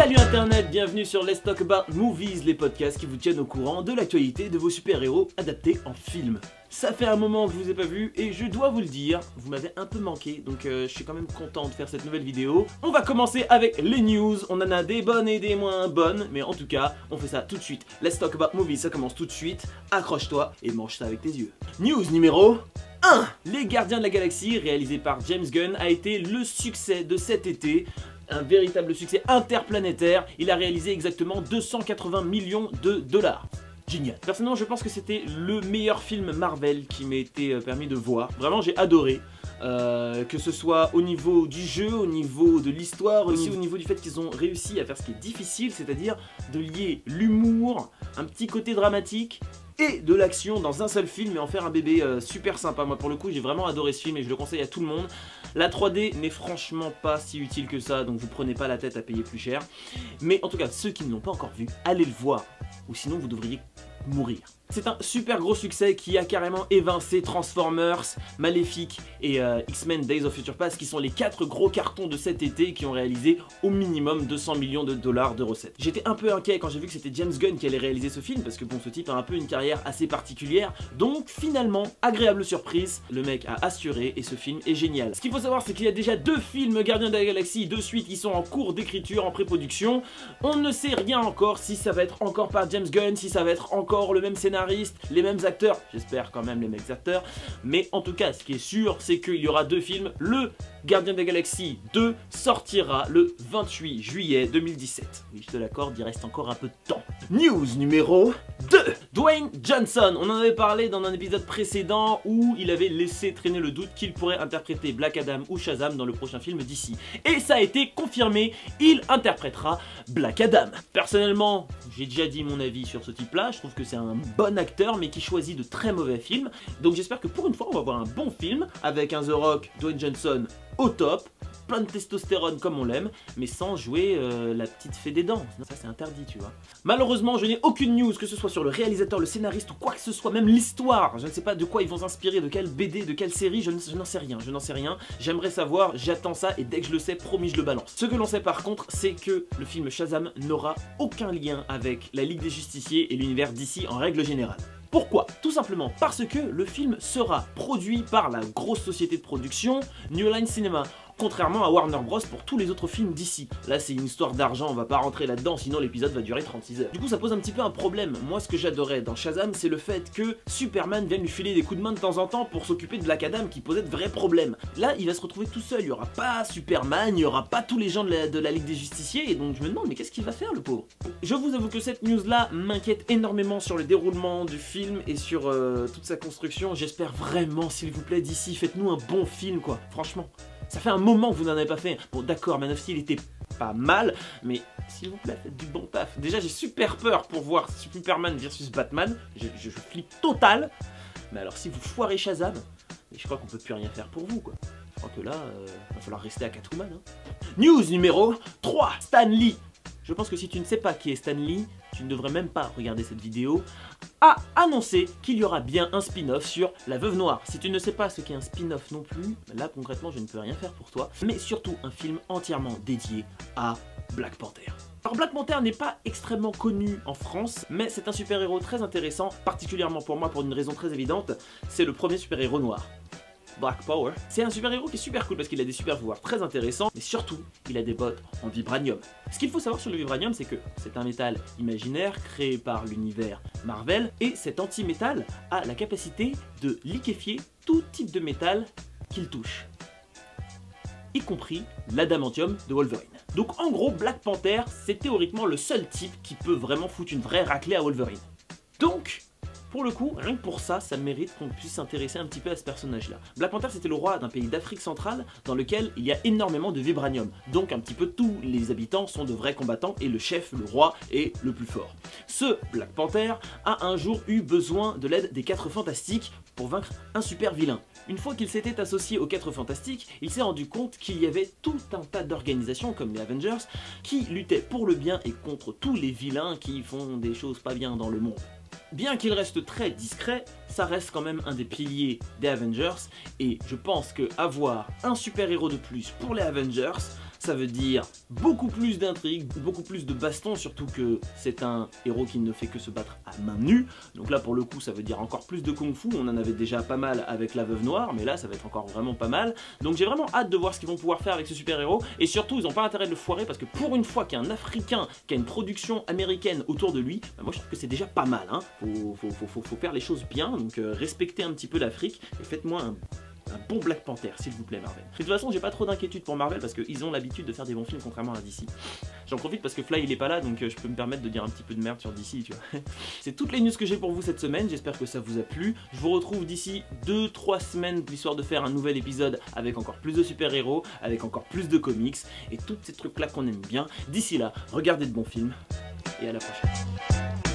Salut internet, bienvenue sur Let's Talk About Movies, les podcasts qui vous tiennent au courant de l'actualité de vos super-héros adaptés en film. Ça fait un moment que je vous ai pas vu et je dois vous le dire, vous m'avez un peu manqué, donc je suis quand même content de faire cette nouvelle vidéo. On va commencer avec les news, on en a des bonnes et des moins bonnes, mais en tout cas, on fait ça tout de suite. Let's Talk About Movies, ça commence tout de suite, accroche-toi et mange ça avec tes yeux. News numéro 1. Les Gardiens de la Galaxie, réalisé par James Gunn, a été le succès de cet été. Un véritable succès interplanétaire, il a réalisé exactement 280 millions de dollars. Génial. Personnellement, je pense que c'était le meilleur film Marvel qui m'a été permis de voir. Vraiment, j'ai adoré. Que ce soit au niveau du jeu, au niveau de l'histoire, aussi au niveau du fait qu'ils ont réussi à faire ce qui est difficile, c'est-à-dire de lier l'humour, un petit côté dramatique et de l'action dans un seul film et en faire un bébé super sympa. Moi pour le coup j'ai vraiment adoré ce film et je le conseille à tout le monde. La 3D n'est franchement pas si utile que ça, donc vous prenez pas la tête à payer plus cher. Mais en tout cas ceux qui ne l'ont pas encore vu, allez le voir, ou sinon vous devriez mourir. C'est un super gros succès qui a carrément évincé Transformers, Maléfique et X-Men Days of Future Past qui sont les 4 gros cartons de cet été qui ont réalisé au minimum 200 millions de dollars de recettes. J'étais un peu inquiet quand j'ai vu que c'était James Gunn qui allait réaliser ce film parce que bon, ce type a un peu une carrière assez particulière, donc finalement, agréable surprise, le mec a assuré et ce film est génial. Ce qu'il faut savoir c'est qu'il y a déjà 2 films Gardiens de la Galaxie de suite qui sont en cours d'écriture, en pré-production. On ne sait rien encore si ça va être encore par James Gunn, si ça va être encore le même scénario, les mêmes acteurs, j'espère quand même les mêmes acteurs, mais en tout cas ce qui est sûr c'est qu'il y aura 2 films. Le Gardien de la Galaxie 2 sortira le 28 juillet 2017. Oui je te l'accorde, il reste encore un peu de temps. News numéro 2. Dwayne Johnson, on en avait parlé dans un épisode précédent où il avait laissé traîner le doute qu'il pourrait interpréter Black Adam ou Shazam dans le prochain film d'ici. Et ça a été confirmé, il interprétera Black Adam. Personnellement, j'ai déjà dit mon avis sur ce type là, je trouve que c'est un bon acteur mais qui choisit de très mauvais films. Donc j'espère que pour une fois on va voir un bon film avec un The Rock, Dwayne Johnson au top, plein de testostérone comme on l'aime, mais sans jouer la petite fée des dents. Ça c'est interdit tu vois. Malheureusement je n'ai aucune news, que ce soit sur le réalisateur, le scénariste ou quoi que ce soit, même l'histoire. Je ne sais pas de quoi ils vont s'inspirer, de quelle BD, de quelle série, je n'en sais rien, J'aimerais savoir, j'attends ça et dès que je le sais, promis je le balance. Ce que l'on sait par contre, c'est que le film Shazam n'aura aucun lien avec la Ligue des Justiciers et l'univers DC en règle générale. Pourquoi? Tout simplement parce que le film sera produit par la grosse société de production New Line Cinema, contrairement à Warner Bros pour tous les autres films d'ici. Là c'est une histoire d'argent, on va pas rentrer là-dedans sinon l'épisode va durer 36 heures. Du coup ça pose un petit peu un problème. Moi ce que j'adorais dans Shazam c'est le fait que Superman vienne lui filer des coups de main de temps en temps pour s'occuper de Black Adam qui posait de vrais problèmes. Là il va se retrouver tout seul, il y aura pas Superman, il y aura pas tous les gens de la Ligue des Justiciers et donc je me demande mais qu'est-ce qu'il va faire le pauvre? Je vous avoue que cette news là m'inquiète énormément sur le déroulement du film et sur toute sa construction. J'espère vraiment s'il vous plaît d'ici faites-nous un bon film quoi, franchement. Ça fait un moment que vous n'en avez pas fait. Bon d'accord, Man of Steel était pas mal, mais s'il vous plaît, faites du bon taf. Déjà j'ai super peur pour voir Superman versus Batman, je flippe total. Mais alors si vous foirez Shazam, je crois qu'on peut plus rien faire pour vous quoi. Je crois que là, va falloir rester à Catwoman. Hein. News numéro 3, Stan Lee. Je pense que si tu ne sais pas qui est Stan Lee, tu ne devrais même pas regarder cette vidéo, a annoncé qu'il y aura bien un spin-off sur La Veuve Noire. Si tu ne sais pas ce qu'est un spin-off non plus, là concrètement je ne peux rien faire pour toi, mais surtout un film entièrement dédié à Black Panther. Alors Black Panther n'est pas extrêmement connu en France, mais c'est un super-héros très intéressant, particulièrement pour moi pour une raison très évidente, c'est le premier super-héros noir. Black Power. C'est un super-héros qui est super cool parce qu'il a des super pouvoirs très intéressants, mais surtout, il a des bottes en vibranium. Ce qu'il faut savoir sur le vibranium, c'est que c'est un métal imaginaire créé par l'univers Marvel, et cet anti-métal a la capacité de liquéfier tout type de métal qu'il touche, y compris l'adamantium de Wolverine. Donc en gros, Black Panther, c'est théoriquement le seul type qui peut vraiment foutre une vraie raclée à Wolverine. Donc, pour le coup, rien que pour ça, ça mérite qu'on puisse s'intéresser un petit peu à ce personnage-là. Black Panther, c'était le roi d'un pays d'Afrique centrale dans lequel il y a énormément de vibranium. Donc un petit peu tous les habitants sont de vrais combattants et le chef, le roi, est le plus fort. Ce Black Panther a un jour eu besoin de l'aide des 4 Fantastiques pour vaincre un super vilain. Une fois qu'il s'était associé aux 4 Fantastiques, il s'est rendu compte qu'il y avait tout un tas d'organisations comme les Avengers qui luttaient pour le bien et contre tous les vilains qui font des choses pas bien dans le monde. Bien qu'il reste très discret, ça reste quand même un des piliers des Avengers, et je pense que avoir un super-héros de plus pour les Avengers, ça veut dire beaucoup plus d'intrigue, beaucoup plus de baston, surtout que c'est un héros qui ne fait que se battre à main nue. Donc là pour le coup ça veut dire encore plus de kung-fu, on en avait déjà pas mal avec la Veuve Noire, mais là ça va être encore vraiment pas mal. Donc j'ai vraiment hâte de voir ce qu'ils vont pouvoir faire avec ce super-héros, et surtout ils n'ont pas intérêt de le foirer, parce que pour une fois qu'il y a un Africain qui a une production américaine autour de lui, bah moi je trouve que c'est déjà pas mal, hein. Faut faire les choses bien, donc respectez un petit peu l'Afrique, et faites-moi un bon Black Panther, s'il vous plaît, Marvel. De toute façon, j'ai pas trop d'inquiétude pour Marvel parce qu'ils ont l'habitude de faire des bons films, contrairement à DC. J'en profite parce que Fly il est pas là, donc je peux me permettre de dire un petit peu de merde sur DC, tu vois. C'est toutes les news que j'ai pour vous cette semaine, j'espère que ça vous a plu. Je vous retrouve d'ici 2-3 semaines, histoire de faire un nouvel épisode avec encore plus de super-héros, avec encore plus de comics, et tous ces trucs là qu'on aime bien. D'ici là, regardez de bons films, et à la prochaine.